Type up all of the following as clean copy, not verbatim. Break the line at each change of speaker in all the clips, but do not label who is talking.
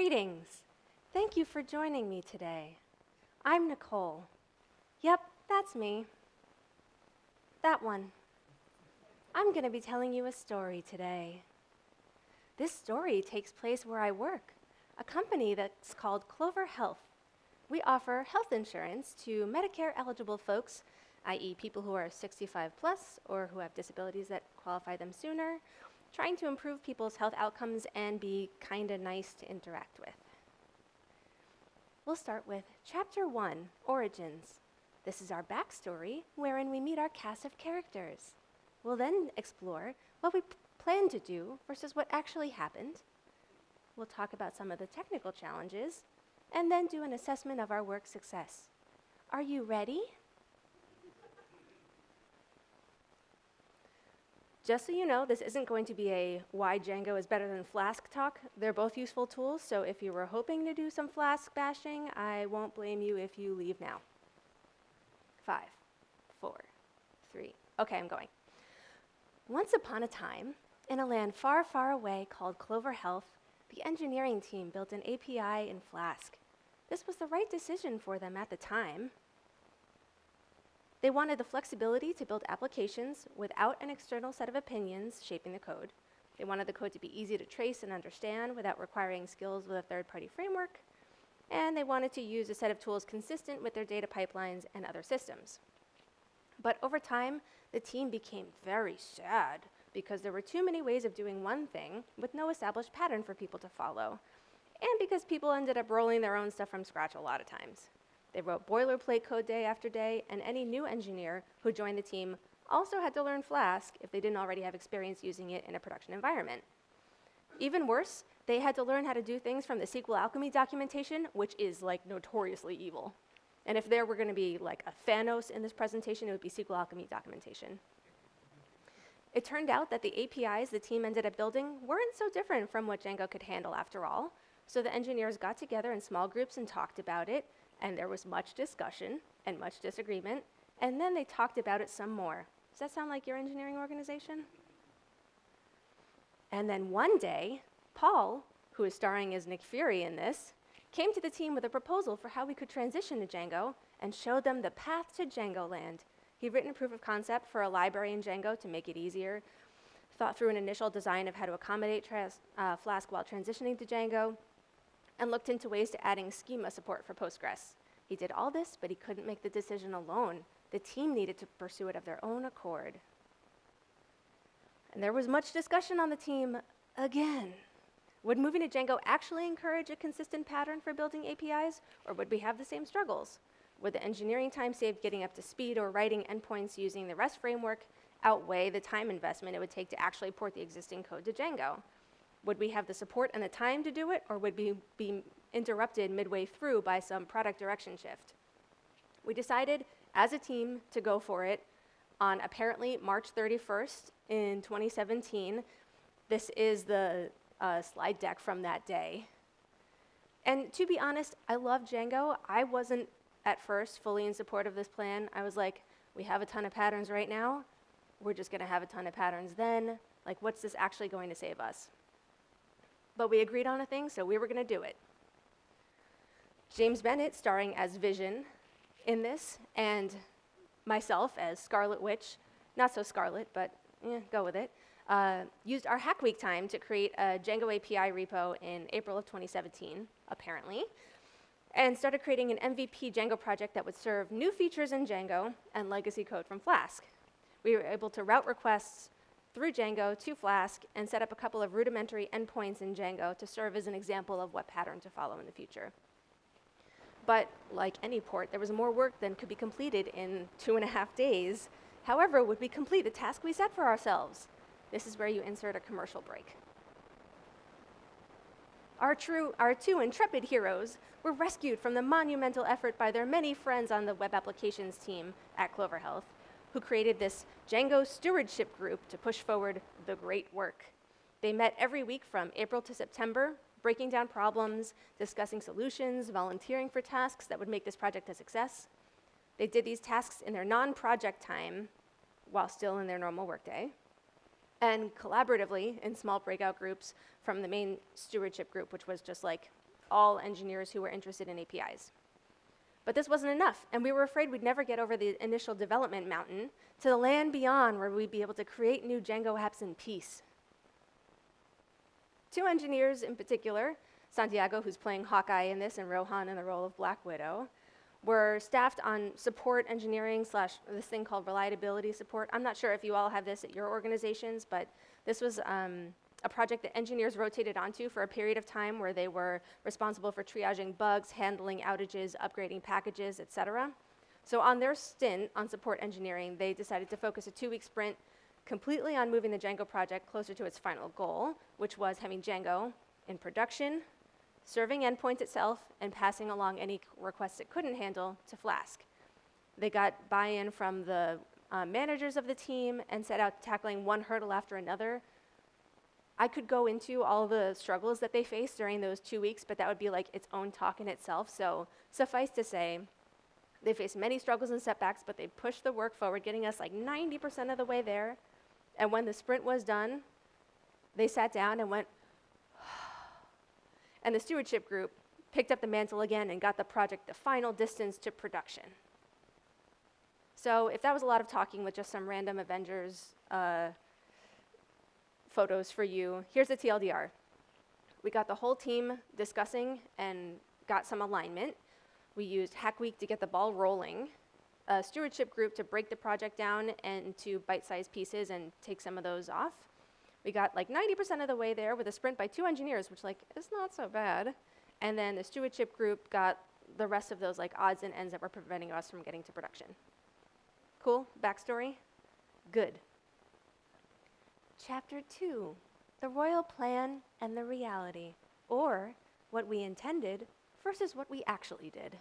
Greetings. Thank you for joining me today. I'm Nicole. Yep, that's me. That one. I'm going to be telling you a story today. This story takes place where I work, a company that's called Clover Health. We offer health insurance to Medicare-eligible folks, i.e. people who are 65 plus or who have disabilities that qualify them sooner, trying to improve people's health outcomes and be kinda nice to interact with. We'll start with Chapter 1, Origins. This is our backstory, wherein we meet our cast of characters. We'll then explore what we plan to do versus what actually happened. We'll talk about some of the technical challenges, and then do an assessment of our work success. Are you ready? Just so you know, this isn't going to be a why Django is better than Flask talk. They're both useful tools, so if you were hoping to do some Flask bashing, I won't blame you if you leave now. 5, 4, 3. Okay, I'm going. Once upon a time, in a land far, far away called Clover Health, the engineering team built an API in Flask. This was the right decision for them at the time. They wanted the flexibility to build applications without an external set of opinions shaping the code. They wanted the code to be easy to trace and understand without requiring skills with a third-party framework. And they wanted to use a set of tools consistent with their data pipelines and other systems. But over time, the team became very sad because there were too many ways of doing one thing with no established pattern for people to follow. And because people ended up rolling their own stuff from scratch a lot of times. They wrote boilerplate code day after day, and any new engineer who joined the team also had to learn Flask if they didn't already have experience using it in a production environment. Even worse, they had to learn how to do things from the SQL Alchemy documentation, which is like notoriously evil. And if there were going to be like a Thanos in this presentation, it would be SQL Alchemy documentation. It turned out that the APIs the team ended up building weren't so different from what Django could handle after all. So the engineers got together in small groups and talked about it, and there was much discussion and much disagreement, and then they talked about it some more. Does that sound like your engineering organization? And then one day, Paul, who is starring as Nick Fury in this, came to the team with a proposal for how we could transition to Django and showed them the path to Django Land. He'd written a proof of concept for a library in Django to make it easier, thought through an initial design of how to accommodate Flask while transitioning to Django, and looked into ways to adding schema support for Postgres. He did all this, but he couldn't make the decision alone. The team needed to pursue it of their own accord. And there was much discussion on the team again. Would moving to Django actually encourage a consistent pattern for building APIs, or would we have the same struggles? Would the engineering time saved getting up to speed or writing endpoints using the REST framework outweigh the time investment it would take to actually port the existing code to Django? Would we have the support and the time to do it, or would we be interrupted midway through by some product direction shift? We decided as a team to go for it on apparently March 31st in 2017. This is the slide deck from that day. And to be honest, I love Django. I wasn't at first fully in support of this plan. I was like, we have a ton of patterns right now. We're just going to have a ton of patterns then. Like, what's this actually going to save us? But we agreed on a thing, so we were going to do it. James Bennett, starring as Vision in this, and myself as Scarlet Witch, not so Scarlet, but go with it, used our Hack Week time to create a Django API repo in April of 2017, apparently, and started creating an MVP Django project that would serve new features in Django and legacy code from Flask. We were able to route requests through Django to Flask and set up a couple of rudimentary endpoints in Django to serve as an example of what pattern to follow in the future. But like any port, there was more work than could be completed in 2.5 days. However, would we complete the task we set for ourselves? This is where you insert a commercial break. Our two intrepid heroes were rescued from the monumental effort by their many friends on the web applications team at Clover Health, who created this Django stewardship group to push forward the great work. They met every week from April to September, breaking down problems, discussing solutions, volunteering for tasks that would make this project a success. They did these tasks in their non-project time while still in their normal workday, and collaboratively in small breakout groups from the main stewardship group, which was just like all engineers who were interested in APIs. But this wasn't enough, and we were afraid we'd never get over the initial development mountain to the land beyond where we'd be able to create new Django apps in peace. 2 engineers in particular, Santiago, who's playing Hawkeye in this, and Rohan in the role of Black Widow, were staffed on support engineering / this thing called reliability support. I'm not sure if you all have this at your organizations, but this was a project that engineers rotated onto for a period of time where they were responsible for triaging bugs, handling outages, upgrading packages, etc. So on their stint on support engineering, they decided to focus a 2-week sprint completely on moving the Django project closer to its final goal, which was having Django in production, serving endpoints itself, and passing along any requests it couldn't handle to Flask. They got buy-in from the managers of the team and set out tackling one hurdle after another. I could go into all the struggles that they faced during those 2 weeks, but that would be like its own talk in itself. So suffice to say, they faced many struggles and setbacks, but they pushed the work forward, getting us like 90% of the way there. And when the sprint was done, they sat down and went, and the stewardship group picked up the mantle again and got the project the final distance to production. So if that was a lot of talking with just some random Avengers photos for you, here's the TLDR. We got the whole team discussing and got some alignment. We used Hack Week to get the ball rolling, a stewardship group to break the project down into bite-sized pieces and take some of those off. We got like 90% of the way there with a sprint by 2 engineers, which like is not so bad. And then the stewardship group got the rest of those like odds and ends that were preventing us from getting to production. Cool? Backstory? Good. Chapter 2, the royal plan and the reality, or what we intended versus what we actually did.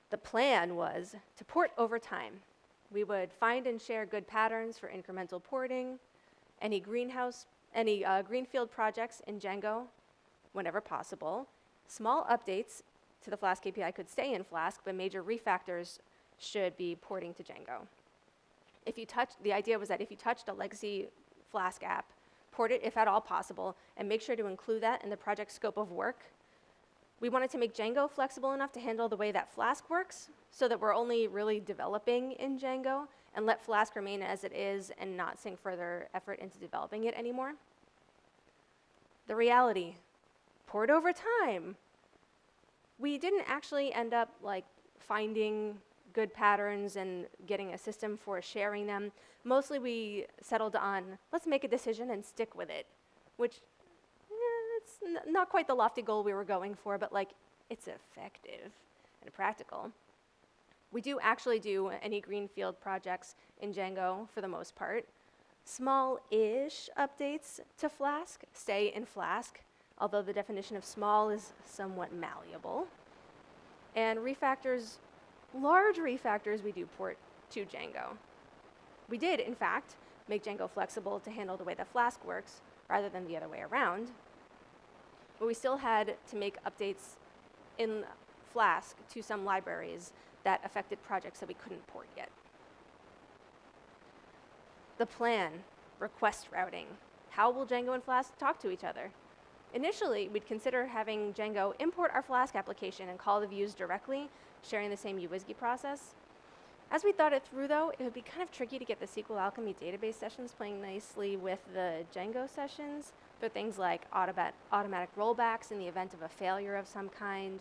The plan was to port over time. We would find and share good patterns for incremental porting, any greenfield projects in Django whenever possible. Small updates to the Flask API could stay in Flask, but major refactors should be porting to Django. The idea was that if you touched a legacy Flask app, port it if at all possible, and make sure to include that in the project scope of work. We wanted to make Django flexible enough to handle the way that Flask works, so that we're only really developing in Django, and let Flask remain as it is and not sink further effort into developing it anymore. The reality, port over time. We didn't actually end up like finding good patterns and getting a system for sharing them. Mostly we settled on, let's make a decision and stick with it, which it's not quite the lofty goal we were going for, but like it's effective and practical. We do actually do any greenfield projects in Django for the most part. Small-ish updates to Flask stay in Flask, although the definition of small is somewhat malleable. And refactors, large refactors, we do port to Django. We did, in fact, make Django flexible to handle the way that Flask works, rather than the other way around. But we still had to make updates in Flask to some libraries that affected projects that we couldn't port yet. The plan, request routing. How will Django and Flask talk to each other? Initially, we'd consider having Django import our Flask application and call the views directly, sharing the same UWSGI process. As we thought it through, though, it would be kind of tricky to get the SQL Alchemy database sessions playing nicely with the Django sessions for things like automatic rollbacks in the event of a failure of some kind.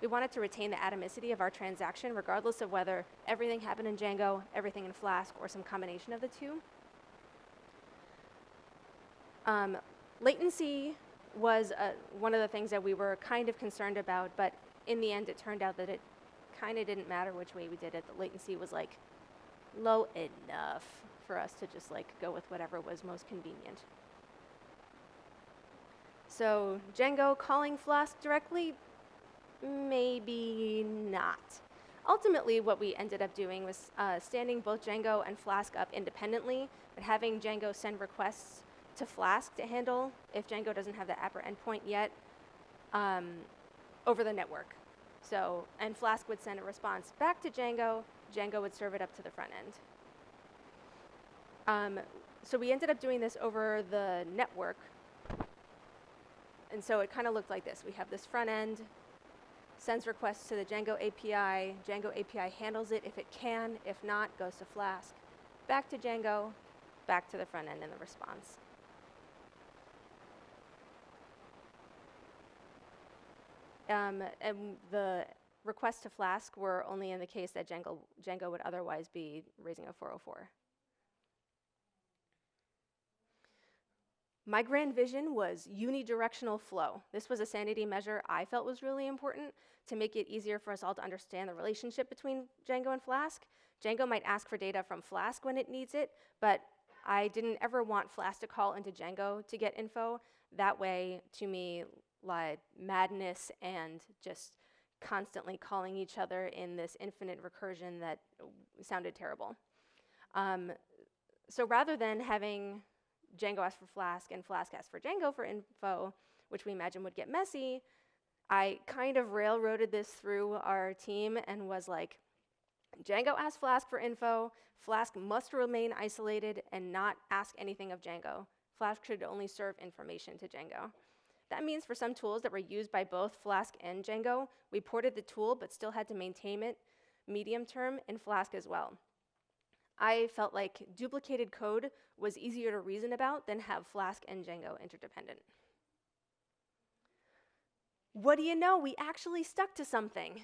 We wanted to retain the atomicity of our transaction, regardless of whether everything happened in Django, everything in Flask, or some combination of the two. Latency was one of the things that we were kind of concerned about, but in the end, it turned out that it kind of didn't matter which way we did it. The latency was like low enough for us to just like go with whatever was most convenient. So Django calling Flask directly? Maybe not. Ultimately, what we ended up doing was standing both Django and Flask up independently, but having Django send requests to Flask to handle if Django doesn't have the Apper endpoint yet over the network. So, and Flask would send a response back to Django. Django would serve it up to the front end. So we ended up doing this over the network. And so it kind of looked like this. We have this front end, sends requests to the Django API. Django API handles it if it can. If not, goes to Flask. Back to Django, back to the front end in the response. And the requests to Flask were only in the case that Django would otherwise be raising a 404. My grand vision was unidirectional flow. This was a sanity measure I felt was really important to make it easier for us all to understand the relationship between Django and Flask. Django might ask for data from Flask when it needs it, but I didn't ever want Flask to call into Django to get info. That way, to me, like madness and just constantly calling each other in this infinite recursion that sounded terrible. So rather than having Django ask for Flask and Flask ask for Django for info, which we imagine would get messy, I kind of railroaded this through our team and was like, Django asks Flask for info, Flask must remain isolated and not ask anything of Django. Flask should only serve information to Django. That means for some tools that were used by both Flask and Django, we ported the tool but still had to maintain it medium term in Flask as well. I felt like duplicated code was easier to reason about than have Flask and Django interdependent. What do you know? We actually stuck to something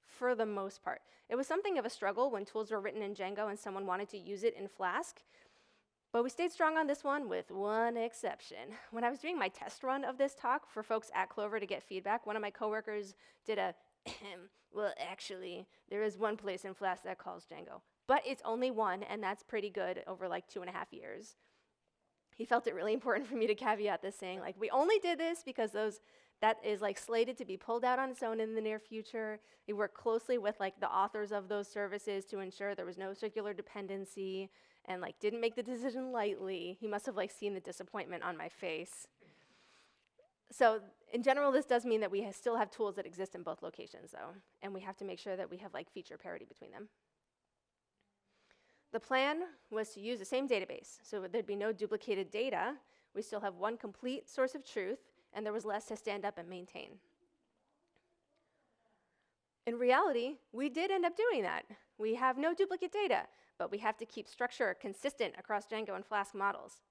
for the most part. It was something of a struggle when tools were written in Django and someone wanted to use it in Flask, but we stayed strong on this one with one exception. When I was doing my test run of this talk for folks at Clover to get feedback, one of my coworkers did a, well, actually, there is one place in Flask that calls Django. But it's only one, and that's pretty good over like 2.5 years. He felt it really important for me to caveat this, saying, like, we only did this because that is like slated to be pulled out on its own in the near future. We worked closely with like the authors of those services to ensure there was no circular dependency, and like didn't make the decision lightly. He must have like seen the disappointment on my face. So in general, this does mean that we still have tools that exist in both locations, though, and we have to make sure that we have like feature parity between them. The plan was to use the same database, so there'd be no duplicated data. We still have one complete source of truth, and there was less to stand up and maintain. In reality, we did end up doing that. We have no duplicate data, but we have to keep structure consistent across Django and Flask models.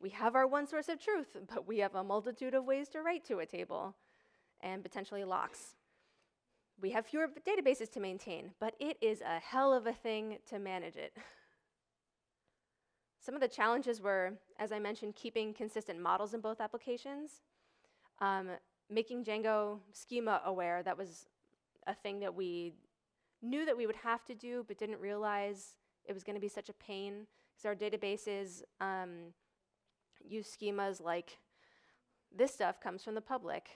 We have our one source of truth, but we have a multitude of ways to write to a table, and potentially locks. We have fewer databases to maintain, but it is a hell of a thing to manage it. Some of the challenges were, as I mentioned, keeping consistent models in both applications, making Django schema aware. That was a thing that we knew that we would have to do, but didn't realize it was going to be such a pain, because our databases use schemas like this stuff comes from the public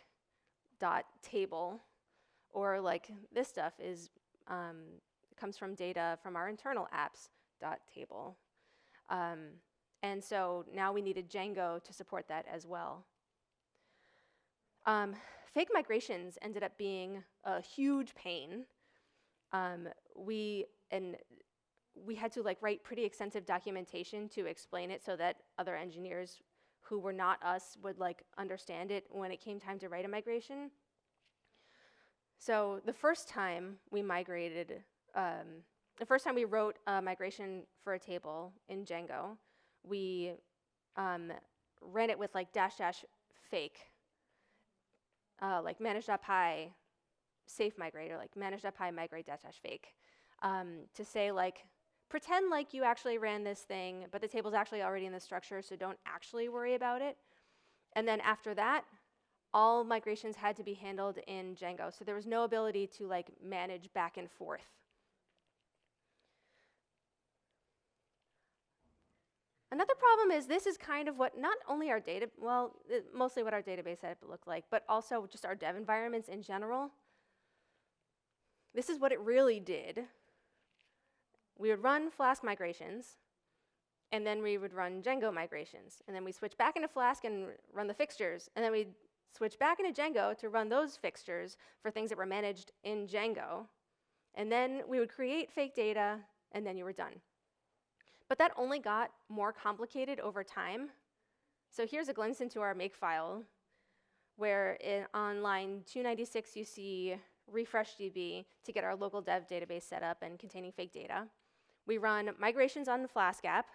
.table, or like this stuff comes from data from our internal apps .table. And so now we needed Django to support that as well. Fake migrations ended up being a huge pain. We had to like write pretty extensive documentation to explain it so that other engineers who were not us would like understand it when it came time to write a migration. So the first time we migrated, the first time we wrote a migration for a table in Django, we ran it with like --fake, like manage.py safe migrate, or like manage.py migrate --fake, to say like, pretend like you actually ran this thing, but the table's actually already in the structure, so don't actually worry about it. And then after that, all migrations had to be handled in Django, so there was no ability to like manage back and forth. Another problem is this is kind of what not only our data, well, mostly what our database setup looked like, but also just our dev environments in general. This is what it really did. We would run Flask migrations, and then we would run Django migrations, and then we switch back into Flask and run the fixtures, and then we'd switch back into Django to run those fixtures for things that were managed in Django. And then we would create fake data, and then you were done. But that only got more complicated over time. So here's a glimpse into our makefile. where on line 296 you see refresh DB to get our local dev database set up and containing fake data. We run migrations on the Flask app,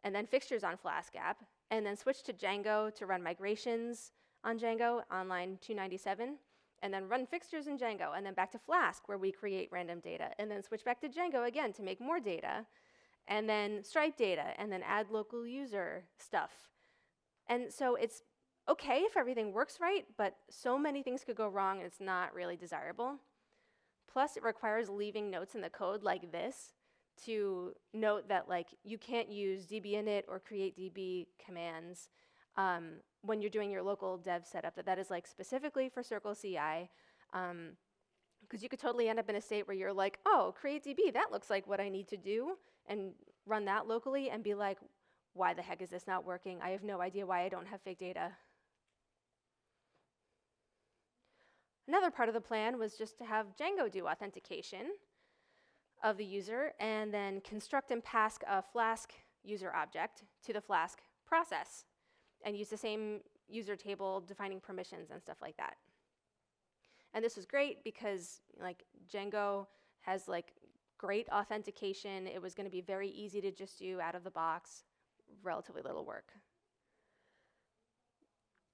and then fixtures on Flask app, and then switch to Django to run migrations on Django on line 297, and then run fixtures in Django, and then back to Flask where we create random data, and then switch back to Django again to make more data, and then stripe data, and then add local user stuff. And so it's okay if everything works right, but so many things could go wrong, and it's not really desirable. Plus, it requires leaving notes in the code like this to note that like you can't use dbinit or createdb commands when you're doing your local dev setup, that is like specifically for Circle CI, because you could totally end up in a state where you're like, oh, createdb, that looks like what I need to do, and run that locally and be like, why the heck is this not working? I have no idea why I don't have fake data. Another part of the plan was just to have Django do authentication of the user and then construct and pass a Flask user object to the Flask process and use the same user table defining permissions and stuff like that. And this was great because like Django has like great authentication. It was going to be very easy to just do out of the box, relatively little work.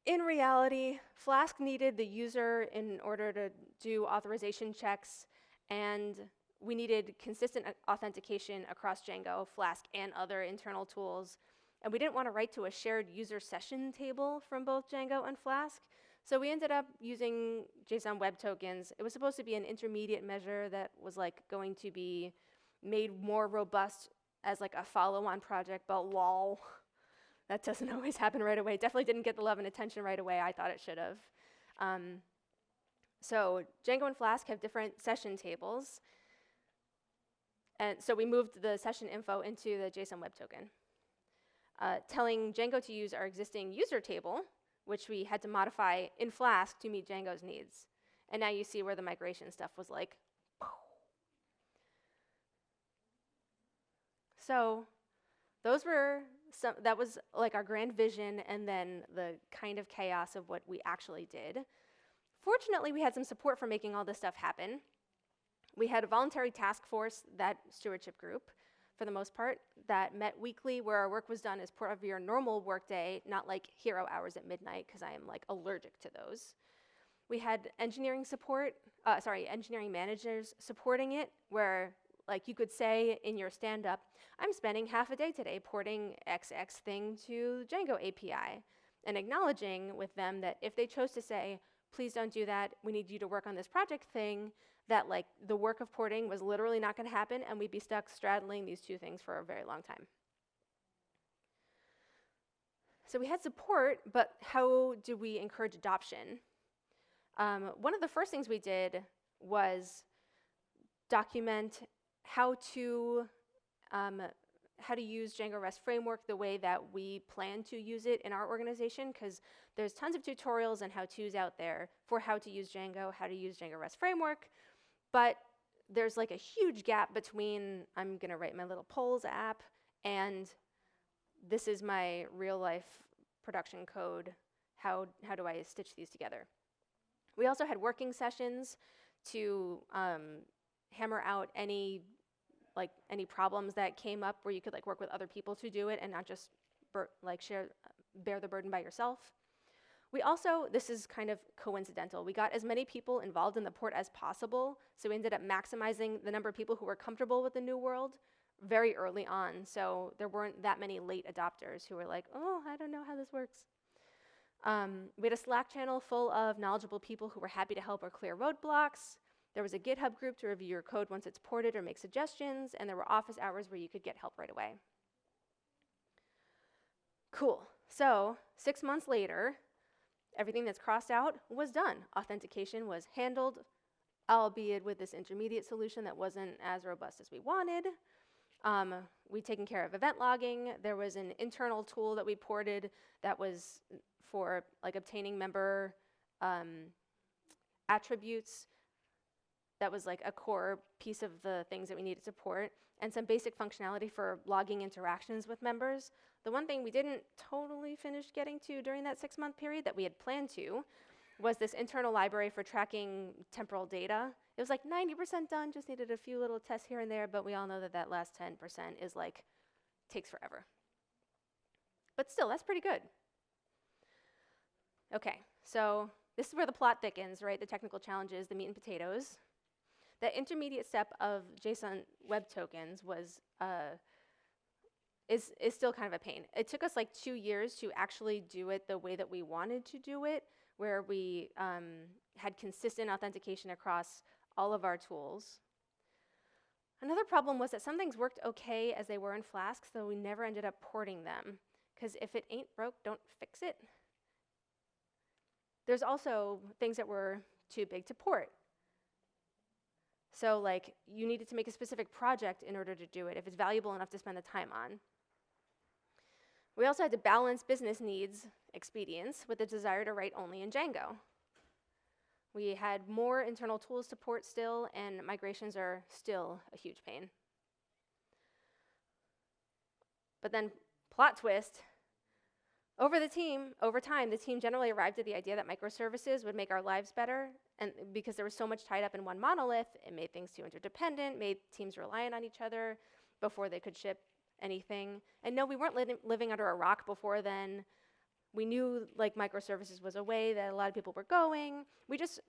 In reality, Flask needed the user in order to do authorization checks, and we needed consistent authentication across Django, Flask, and other internal tools. And we didn't want to write to a shared user session table from both Django and Flask, so we ended up using JSON Web Tokens. It was supposed to be an intermediate measure that was like going to be made more robust as like a follow-on project, but lol. That doesn't always happen right away. Definitely didn't get the love and attention right away I thought it should have. So Django and Flask have different session tables. And so we moved the session info into the JSON Web Token, telling Django to use our existing user table, which we had to modify in Flask to meet Django's needs. And now you see where the migration stuff was like, pow. So that was like our grand vision and then the kind of chaos of what we actually did. Fortunately, we had some support for making all this stuff happen. We had a voluntary task force, that stewardship group, for the most part, that met weekly where our work was done as part of your normal workday, not like hero hours at midnight, because I am like allergic to those. We had engineering managers supporting it, where like you could say in your stand-up, I'm spending half a day today porting XX thing to Django API, and acknowledging with them that if they chose to say, please don't do that, we need you to work on this project thing, that like the work of porting was literally not going to happen, and we'd be stuck straddling these two things for a very long time. So we had support, but how do we encourage adoption? One of the first things we did was document how to use Django REST framework the way that we plan to use it in our organization, because there's tons of tutorials and how-tos out there for how to use Django, how to use Django REST framework, but there's like a huge gap between I'm going to write my little polls app and this is my real-life production code. How do I stitch these together? We also had working sessions to hammer out any problems that came up where you could like work with other people to do it and not just bear the burden by yourself. We also, this is kind of coincidental, we got as many people involved in the port as possible, so we ended up maximizing the number of people who were comfortable with the new world very early on, so there weren't that many late adopters who were like, oh, I don't know how this works. We had a Slack channel full of knowledgeable people who were happy to help or clear roadblocks. There was a GitHub group to review your code once it's ported or make suggestions, and there were office hours where you could get help right away. Cool. So 6 months later, everything that's crossed out was done. Authentication was handled, albeit with this intermediate solution that wasn't as robust as we wanted. We'd taken care of event logging. There was an internal tool that we ported that was for like obtaining member attributes. That was like a core piece of the things that we needed to support, and some basic functionality for logging interactions with members. The one thing we didn't totally finish getting to during that 6-month period that we had planned to was this internal library for tracking temporal data. It was like 90% done, just needed a few little tests here and there, but we all know that that last 10% is like, takes forever. But still, that's pretty good. Okay, so this is where the plot thickens, right? The technical challenges, the meat and potatoes. The intermediate step of JSON web tokens was is still kind of a pain. It took us like 2 years to actually do it the way that we wanted to do it, where we had consistent authentication across all of our tools. Another problem was that some things worked okay as they were in Flask, so we never ended up porting them. Because if it ain't broke, don't fix it. There's also things that were too big to port. So like, you needed to make a specific project in order to do it, if it's valuable enough to spend the time on. We also had to balance business needs, expedience, with the desire to write only in Django. We had more internal tools to port still, and migrations are still a huge pain. But then, plot twist, over time, the team generally arrived at the idea that microservices would make our lives better, and because there was so much tied up in one monolith, it made things too interdependent, made teams reliant on each other before they could ship anything. And no, we weren't living under a rock before then. We knew like microservices was a way that a lot of people were going. We just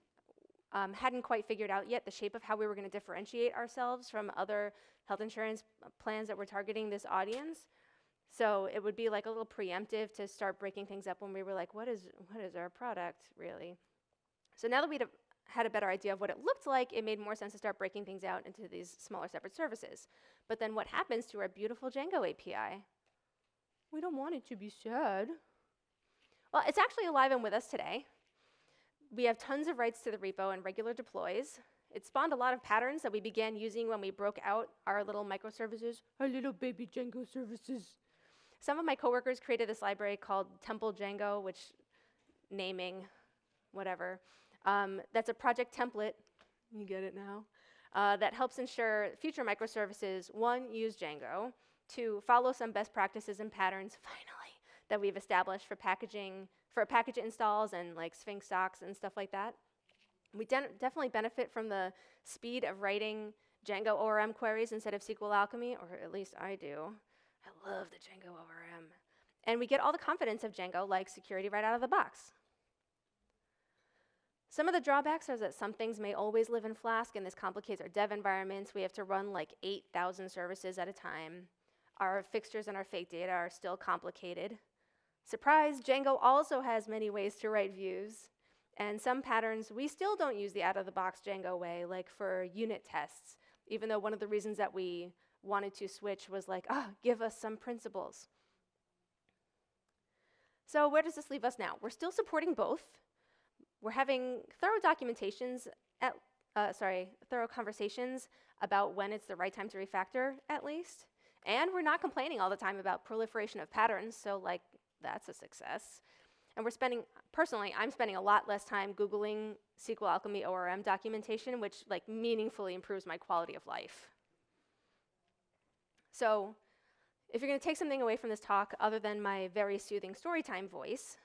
hadn't quite figured out yet the shape of how we were going to differentiate ourselves from other health insurance plans that were targeting this audience. So it would be like a little preemptive to start breaking things up when we were like, what is our product, really? So now that we'd had a better idea of what it looked like, it made more sense to start breaking things out into these smaller separate services. But then what happens to our beautiful Django API? We don't want it to be sad. Well, it's actually alive and with us today. We have tons of writes to the repo and regular deploys. It spawned a lot of patterns that we began using when we broke out our little microservices, our little baby Django services. Some of my coworkers created this library called Temple Django, which naming, whatever. That's a project template, you get it now, that helps ensure future microservices, 1, use Django, 2, follow some best practices and patterns, finally, that we've established for packaging, for package installs and like Sphinx docs and stuff like that. We definitely benefit from the speed of writing Django ORM queries instead of SQL Alchemy, or at least I do. I love the Django ORM. And we get all the confidence of Django, like security, right out of the box. Some of the drawbacks are that some things may always live in Flask, and this complicates our dev environments. We have to run like 8,000 services at a time. Our fixtures and our fake data are still complicated. Surprise, Django also has many ways to write views. And some patterns, we still don't use the out-of-the-box Django way, like for unit tests, even though one of the reasons that we wanted to switch was like, give us some principles. So where does this leave us now? We're still supporting both. We're having thorough thorough conversations about when it's the right time to refactor, at least. And we're not complaining all the time about proliferation of patterns, so like, that's a success. And personally, I'm spending a lot less time Googling SQL Alchemy ORM documentation, which like meaningfully improves my quality of life. So if you're going to take something away from this talk other than my very soothing storytime voice,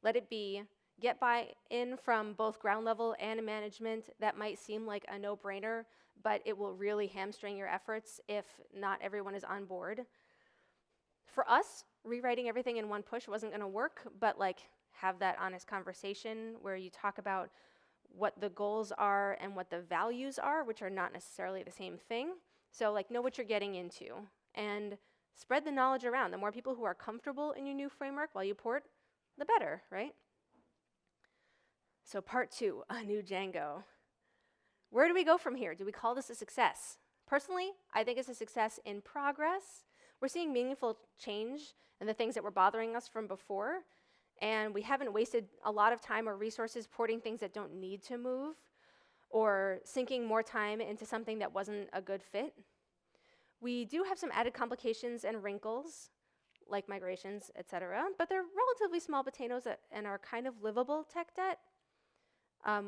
let it be get buy-in from both ground level and management. That might seem like a no-brainer, but it will really hamstring your efforts if not everyone is on board. For us, rewriting everything in one push wasn't going to work, but like have that honest conversation where you talk about what the goals are and what the values are, which are not necessarily the same thing. So like know what you're getting into and spread the knowledge around. The more people who are comfortable in your new framework while you port, the better, right? So part 2, a new Django. Where do we go from here? Do we call this a success? Personally, I think it's a success in progress. We're seeing meaningful change in the things that were bothering us from before, and we haven't wasted a lot of time or resources porting things that don't need to move or sinking more time into something that wasn't a good fit. We do have some added complications and wrinkles, like migrations, etc., but they're relatively small potatoes and are kind of livable tech debt.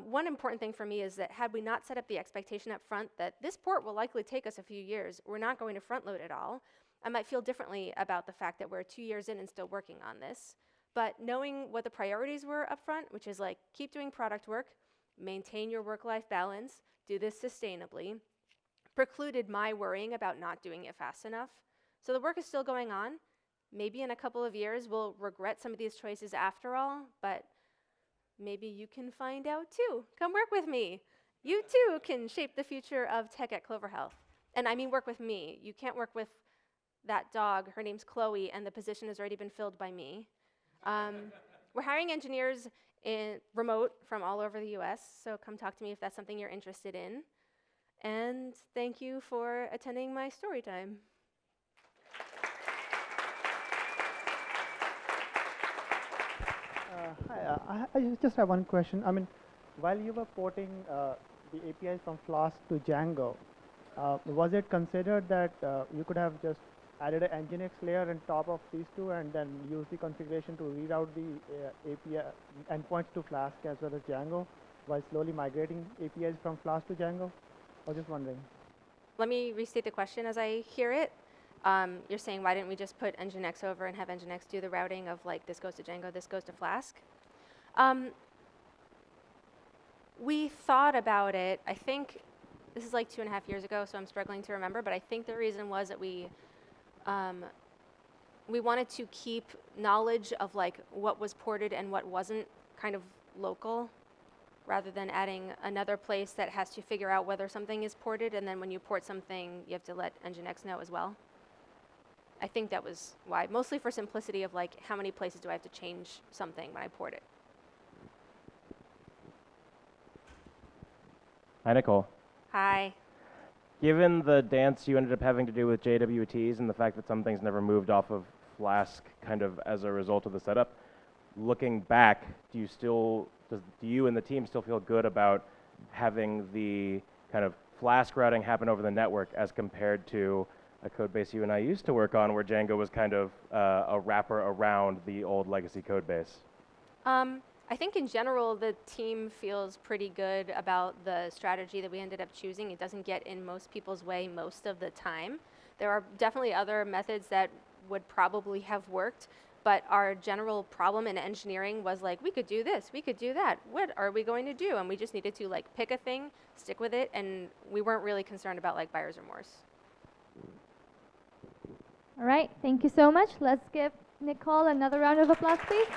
One important thing for me is that had we not set up the expectation up front that this port will likely take us a few years, we're not going to front load it all, I might feel differently about the fact that we're 2 years in and still working on this. But knowing what the priorities were up front, which is like keep doing product work, maintain your work-life balance, do this sustainably, precluded my worrying about not doing it fast enough. So the work is still going on. Maybe in a couple of years we'll regret some of these choices after all, but maybe you can find out too. Come work with me. You too can shape the future of tech at Clover Health. And I mean work with me. You can't work with that dog. Her name's Chloe, and the position has already been filled by me. We're hiring engineers in remote from all over the US, so come talk to me if that's something you're interested in. And thank you for attending my story time.
Hi, I just have one question. I mean, while you were porting the APIs from Flask to Django, was it considered that you could have just added an Nginx layer on top of these two and then use the configuration to read out the API endpoints to Flask as well as Django while slowly migrating APIs from Flask to Django? I was just wondering.
Let me restate the question as I hear it. You're saying why didn't we just put Nginx over and have Nginx do the routing of like this goes to Django, this goes to Flask? We thought about it. I think this is like 2.5 years ago, so I'm struggling to remember, but I think the reason was that we wanted to keep knowledge of like what was ported and what wasn't kind of local, rather than adding another place that has to figure out whether something is ported, and then when you port something, you have to let Nginx know as well. I think that was why, mostly for simplicity of like how many places do I have to change something when I port it.
Hi, Nicole.
Hi.
Given the dance you ended up having to do with JWTs and the fact that some things never moved off of Flask kind of as a result of the setup, looking back, do you and the team still feel good about having the kind of Flask routing happen over the network as compared to a code base you and I used to work on where Django was kind of a wrapper around the old legacy code base?
I think in general, the team feels pretty good about the strategy that we ended up choosing. It doesn't get in most people's way most of the time. There are definitely other methods that would probably have worked, but our general problem in engineering was like, we could do this, we could do that. What are we going to do? And we just needed to like pick a thing, stick with it, and we weren't really concerned about like buyer's remorse.
All right, thank you so much. Let's give Nicole another round of applause, please.